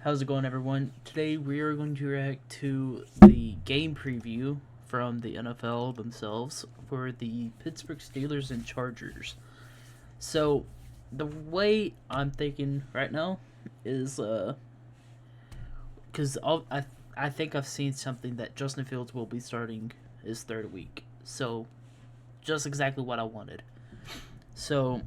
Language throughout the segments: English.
How's it going, everyone? Today we are going to react to the game preview from the NFL themselves for the Pittsburgh Steelers and Chargers. So, the way I'm thinking right now is, because I think I've seen something that Justin Fields will be starting his third week. So, just exactly what I wanted. So,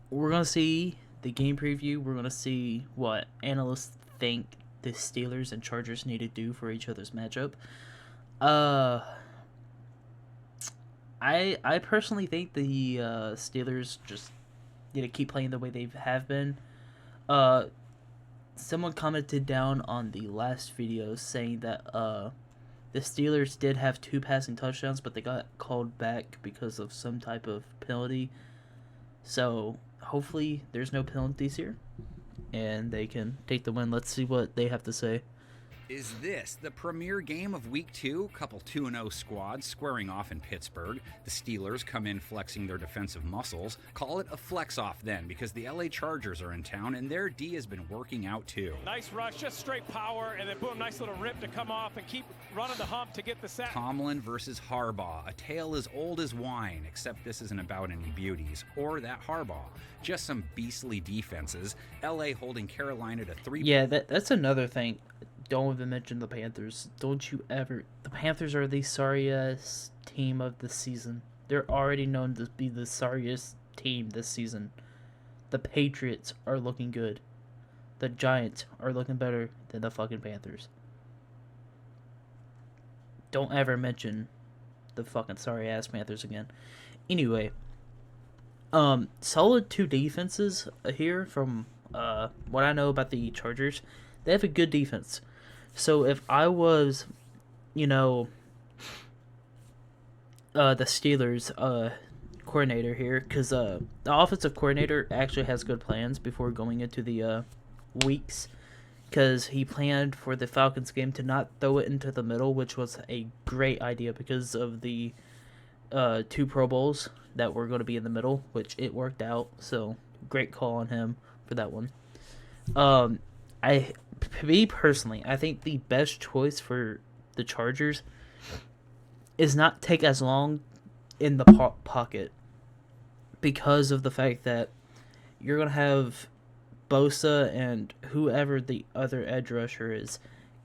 we're gonna see the game preview. We're gonna see what analysts think the Steelers and Chargers need to do for each other's matchup. Uh, I personally think the Steelers just need to keep playing the way they have been. Uh, Someone commented down on the last video saying that the Steelers did have two passing touchdowns, but they got called back because of some type of penalty. So hopefully there's no penalties here, and they can take the win. Let's see what they have to say. Is this the premier game of Week 2? Couple 2-0 squads squaring off in Pittsburgh. The Steelers come in flexing their defensive muscles. Call it a flex-off then, because the LA Chargers are in town, and their D has been working out too. Nice rush, just straight power, and then boom, nice little rip to come off and keep running the hump to get the sack. Tomlin versus Harbaugh, a tale as old as wine, except this isn't about any beauties, or that Harbaugh. Just some beastly defenses. LA holding Carolina to 3. Yeah, that's another thing. Don't even mention the Panthers. Don't you ever. The Panthers are the sorriest team of the season. They're already known to be the sorriest team this season. The Patriots are looking good. The Giants are looking better than the fucking Panthers. Don't ever mention the fucking sorry ass Panthers again. Anyway, solid two defenses here from what I know about the Chargers. They have a good defense. So if I was, the Steelers coordinator here, because the offensive coordinator actually has good plans before going into the weeks, because he planned for the Falcons game to not throw it into the middle, which was a great idea because of the two Pro Bowls that were going to be in the middle, which it worked out. So great call on him for that one. Me personally, I think the best choice for the Chargers is not take as long in the pocket because of the fact that you're going to have Bosa and whoever the other edge rusher is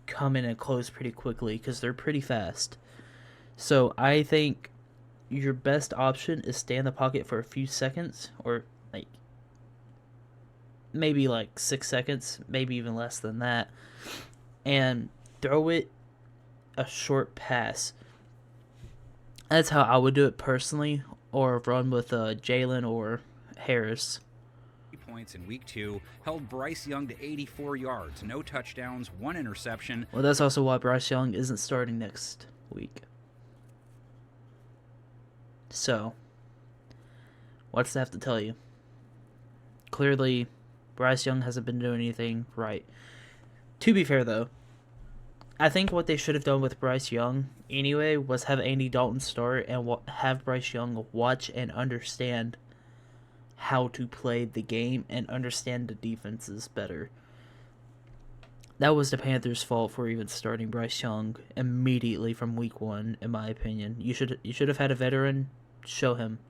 come in and close pretty quickly because they're pretty fast. So I think your best option is stay in the pocket for a few seconds, or maybe 6 seconds, maybe even less than that, and throw it a short pass. That's how I would do it personally, or run with Jalen or Harris. Points in Week 2 held Bryce Young to 84 yards, no touchdowns, 1 interception. Well, that's also why Bryce Young isn't starting next week. So, what's that have to tell you? Clearly, Bryce Young hasn't been doing anything right. To be fair, though, I think what they should have done with Bryce Young anyway was have Andy Dalton start and have Bryce Young watch and understand how to play the game and understand the defenses better. That was the Panthers' fault for even starting Bryce Young immediately from week 1, in my opinion. You should have had a veteran show him.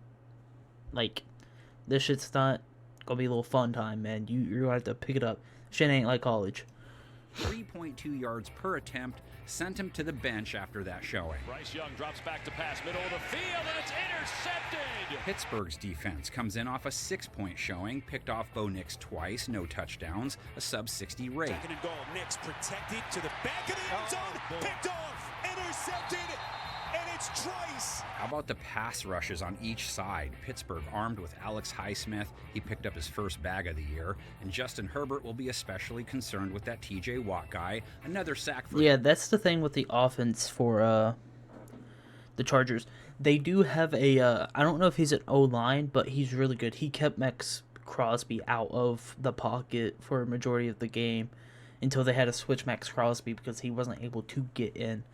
This shit's not gonna be a little fun time, man. You're gonna have to pick it up. Shit ain't like college. 3.2 yards per attempt sent him to the bench after that showing. Bryce Young drops back to pass, middle of the field, and it's intercepted. Pittsburgh's defense comes in off a 6-point showing, picked off Bo Nix twice, no touchdowns, a sub-60 rate. Second and goal, Nix protected to the back of the end zone, picked off, intercepted, and it's Trice. How about the pass rushes on each side? Pittsburgh armed with Alex Highsmith. He picked up his first bag of the year. And Justin Herbert will be especially concerned with that TJ Watt guy. Another sack for... Yeah, that's the thing with the offense for the Chargers. They do have a... I don't know if he's an O-line, but he's really good. He kept Max Crosby out of the pocket for a majority of the game until they had to switch Max Crosby because he wasn't able to get in.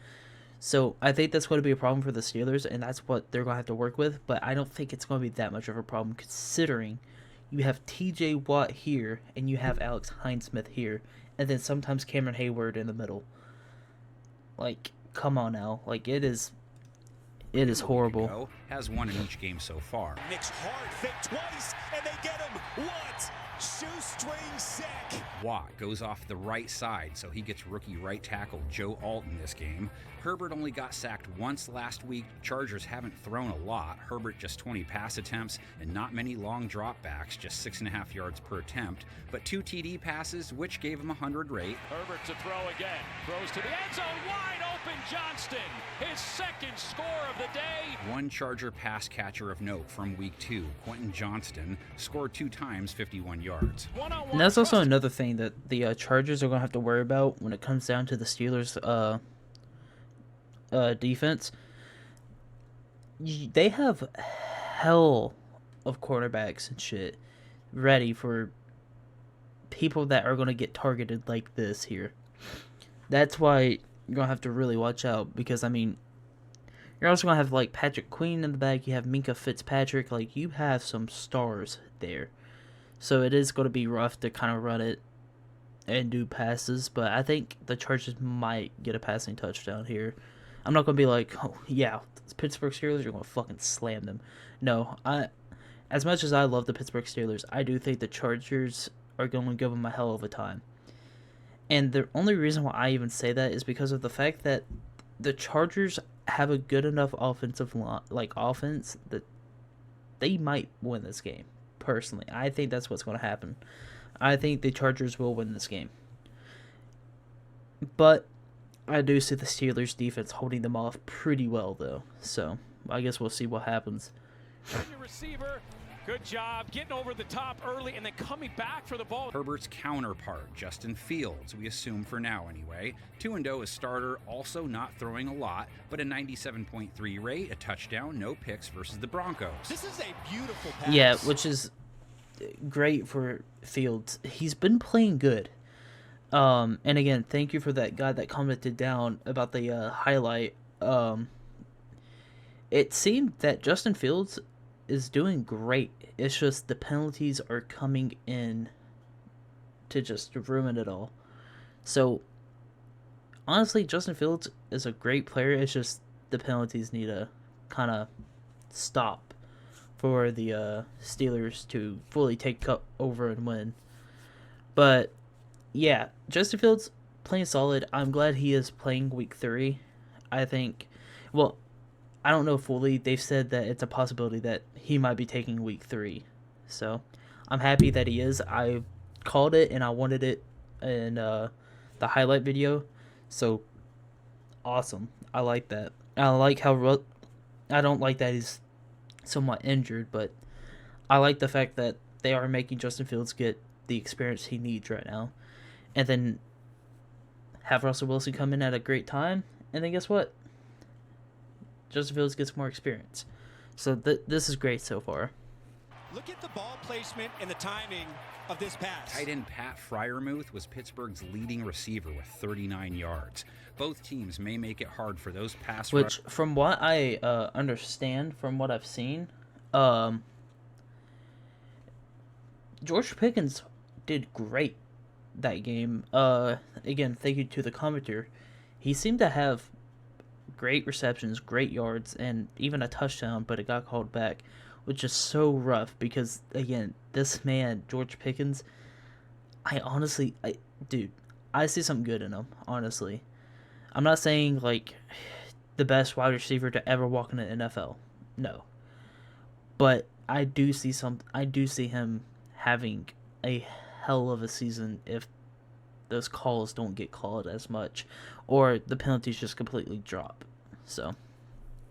So I think that's going to be a problem for the Steelers, and that's what they're going to have to work with. But I don't think it's going to be that much of a problem considering you have T.J. Watt here, and you have Alex Highsmith here, and then sometimes Cameron Hayward in the middle. Like, come on now. Like, it is horrible. Has won in each game so far. Nick's hard fake twice, and they get him. What? Shoestring sack. Watt goes off the right side, so he gets rookie right tackle Joe Alton this game. Herbert only got sacked once last week. Chargers haven't thrown a lot. Herbert just 20 pass attempts and not many long dropbacks, just 6.5 yards per attempt, but 2 TD passes, which gave him a 100 rate. Herbert to throw again. Throws to the end zone. Wide open Johnston. His second score of the day. One Charger pass catcher of note from week 2, Quentin Johnston, scored 2 times 51 yards. And that's also another thing that the Chargers are going to have to worry about when it comes down to the Steelers' defense. They have hell of quarterbacks and shit ready for people that are going to get targeted like this here. That's why you're going to have to really watch out, because, I mean, you're also going to have, like, Patrick Queen in the back. You have Minka Fitzpatrick. Like, you have some stars there. So it is going to be rough to kind of run it and do passes, but I think the Chargers might get a passing touchdown here. I'm not going to be like, oh, yeah, the Pittsburgh Steelers are going to fucking slam them. No, as much as I love the Pittsburgh Steelers, I do think the Chargers are going to give them a hell of a time. And the only reason why I even say that is because of the fact that the Chargers have a good enough offensive offense that they might win this game. Personally, I think that's what's going to happen. I think the Chargers will win this game. But I do see the Steelers' defense holding them off pretty well, though. So I guess we'll see what happens. Your receiver, good job getting over the top early and then coming back for the ball. Herbert's counterpart, Justin Fields, we assume for now anyway. 2-0 as starter, also not throwing a lot, but a 97.3 rate, a touchdown, no picks versus the Broncos. This is a beautiful pass. Yeah, which is great for Fields. He's been playing good. And again, thank you for that guy that commented down about the highlight. It seemed that Justin Fields is doing great. It's just the penalties are coming in to just ruin it all. So, honestly, Justin Fields is a great player. It's just the penalties need to kind of stop for the Steelers to fully take over and win. But, yeah, Justin Fields playing solid. I'm glad he is playing week 3. I think, well, I don't know fully. They've said that it's a possibility that he might be taking week 3. So, I'm happy that he is. I called it and I wanted it in the highlight video. So, awesome. I like that. I like how I don't like that he's somewhat injured, but I like the fact that they are making Justin Fields get the experience he needs right now. And then have Russell Wilson come in at a great time. And then guess what? Justin Fields gets more experience. So this is great so far. Look at the ball placement and the timing of this pass. Tight end Pat Freiermuth was Pittsburgh's leading receiver with 39 yards. Both teams may make it hard for those pass Which, from what I understand, from what I've seen, George Pickens did great that game. Again, thank you to the commenter. He seemed to have great receptions, great yards, and even a touchdown, but it got called back, which is so rough because, again, this man, George Pickens, I see something good in him, honestly. I'm not saying, like, the best wide receiver to ever walk in the NFL. No. But I do see him having a hell of a season if those calls don't get called as much or the penalties just completely drop. So,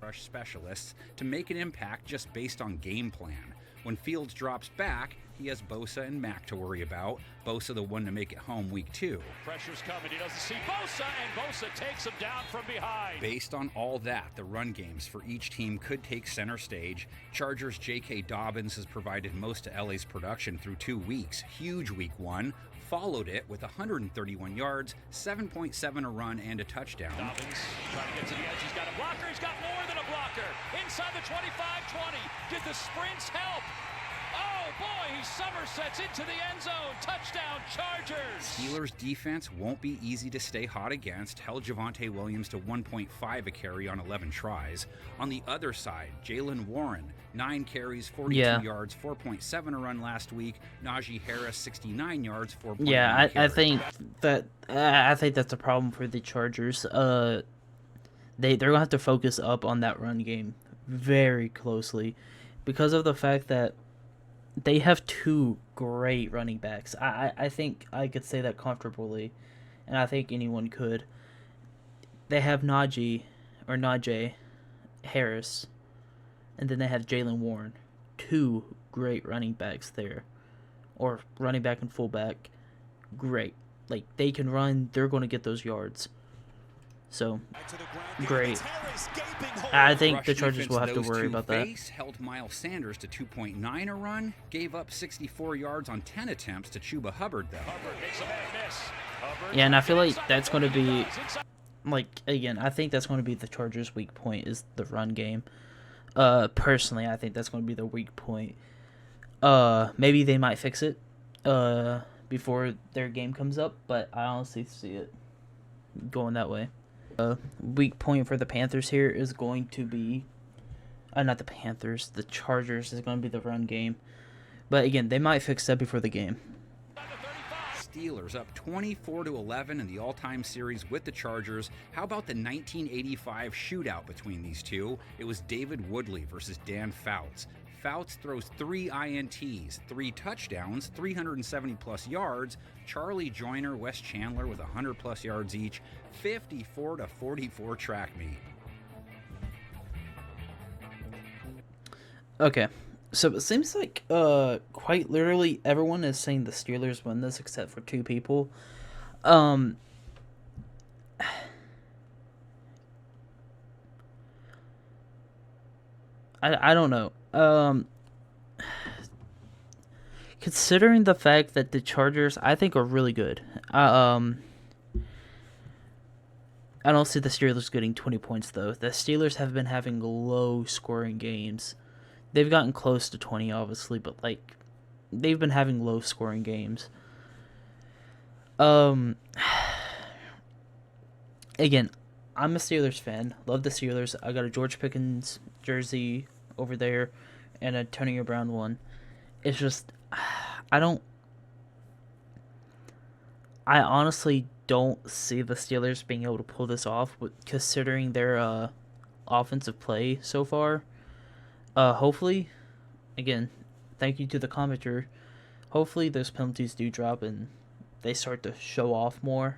rush specialists to make an impact just based on game plan. When Fields drops back, he has Bosa and Mack to worry about. Bosa the one to make it home week 2. Pressure's coming. He doesn't see Bosa, and Bosa takes him down from behind. Based on all that, the run games for each team could take center stage. Chargers' J.K. Dobbins has provided most of LA's production through 2 weeks. Huge week 1. Followed it with 131 yards, 7.7 a run, and a touchdown. Dobbins trying to get to the edge. He's got a blocker. He's got more than a blocker. Inside the 25-20. Did the sprints help? Oh, boy, he somersets into the end zone. Touchdown, Chargers. Steelers defense won't be easy to stay hot against. Held Javonte Williams to 1.5 a carry on 11 tries. On the other side, Jalen Warren, 9 carries, 42 yards, 4.7 a run last week. Najee Harris, 69 yards, 4.9 Yeah, I carry. think that's a problem for the Chargers. They're gonna have to focus up on that run game very closely because of the fact that they have 2 great running backs. I think I could say that comfortably, and I think anyone could. They have Najee Harris, and then they have Jalen Warren. 2 great running backs there, or running back and fullback. Great. Like, they can run, they're going to get those yards. So, great. I think Rush the Chargers will have to defense worry those about two that. face held Miles Sanders to 2.9 a run, gave up 64 yards on 10 attempts to Chuba Hubbard, though. Hubbard makes a bad miss. Hubbard Yeah, and I feel like inside that's going to 20 be, yards, inside. like, again, I think that's going to be the Chargers' weak point is the run game. Personally, I think that's going to be their weak point. Maybe they might fix it before their game comes up, but I honestly see it going that way. Weak point for the Panthers here is going to be, not the Panthers, the Chargers is going to be the run game. But again, they might fix that before the game. Steelers up 24-11 in the all-time series with the Chargers. How about the 1985 shootout between these two? It was David Woodley versus Dan Fouts. Fouts throws 3 INTs, 3 touchdowns, 370-plus yards. Charlie Joyner, Wes Chandler with 100-plus yards each. 54-44 track meet. Okay, so it seems like quite literally everyone is saying the Steelers win this except for 2 people. I don't know. Considering the fact that the Chargers, I think, are really good. I don't see the Steelers getting 20 points, though. The Steelers have been having low-scoring games. They've gotten close to 20, obviously, but, like, they've been having low-scoring games. Again, I'm a Steelers fan. Love the Steelers. I got a George Pickens jersey over there and a Antonio Brown one. It's just, I honestly don't see the Steelers being able to pull this off, considering their offensive play so far. Hopefully, again, thank you to the commenter. Hopefully those penalties do drop and they start to show off more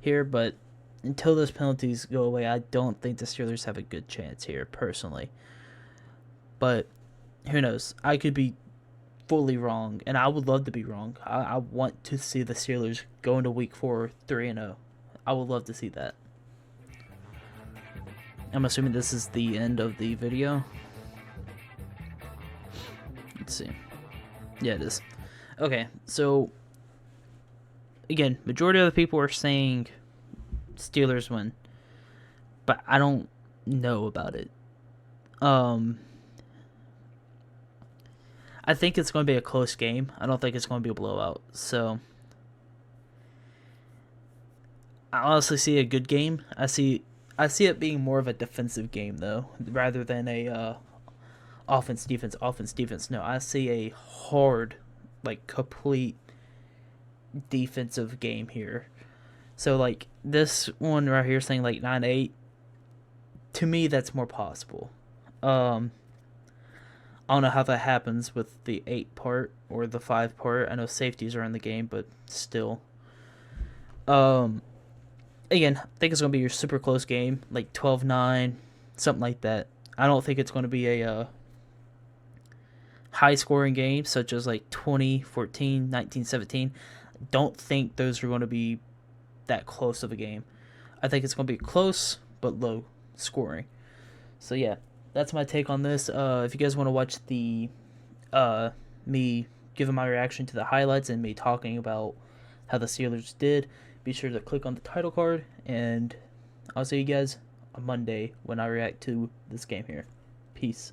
here, but until those penalties go away, I don't think the Steelers have a good chance here, personally. But who knows? I could be fully wrong, and I would love to be wrong. I want to see the Steelers go into Week 4 3-0. I would love to see that. I'm assuming this is the end of the video. Let's see. Yeah, it is. Okay, so again, majority of the people are saying Steelers win, but I don't know about it. I think it's going to be a close game. I don't think it's going to be a blowout. So I honestly see a good game. I see it being more of a defensive game, though, rather than a offense defense. No, I see a hard, like, complete defensive game here. So, like, this one right here saying, like, 9-8, to me, that's more possible. I don't know how that happens with the 8 part or the 5 part. I know safeties are in the game, but still. Again, I think it's going to be your super close game, like 12-9, something like that. I don't think it's going to be a high-scoring game, such as like 20-14, 19-17. Don't think those are going to be that close of a game. I think it's going to be close, but low scoring. So, yeah. That's my take on this. If you guys want to watch the me giving my reaction to the highlights and me talking about how the Steelers did, be sure to click on the title card, and I'll see you guys on Monday when I react to this game here. Peace.